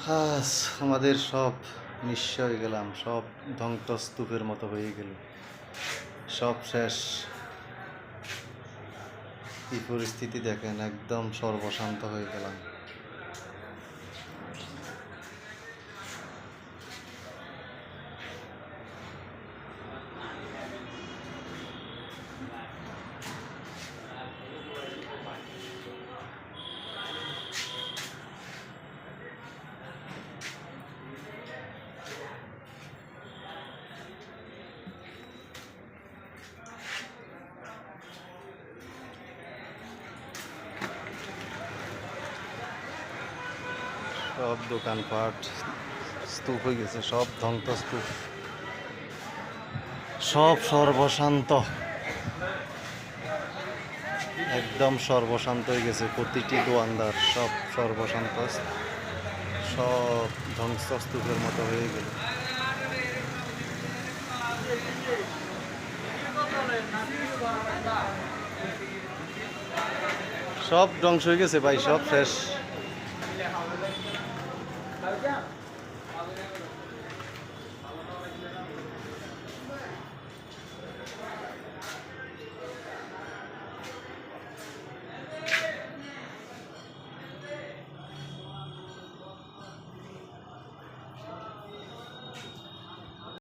হাস আমাদের সব নিঃস্ব হয়ে গেলাম, সব ধ্বংসস্তূপের মতো হয়ে গেল, সব শেষ। কি পরিস্থিতি দেখেন, একদম সর্বশান্ত হয়ে গেলাম। সব দোকানপাট স্তূপ হয়ে গেছে, সব ধ্বংসস্তূপ, সব সর্বশান্ত, একদম সর্বশান্ত হয়ে গেছে। প্রতিটি দোয়ানদার সব সর্বশান্ত, সব ধ্বংসস্তূপের মতো হয়ে গেল। সব ধ্বংস হয়ে গেছে ভাই, সব শেষ।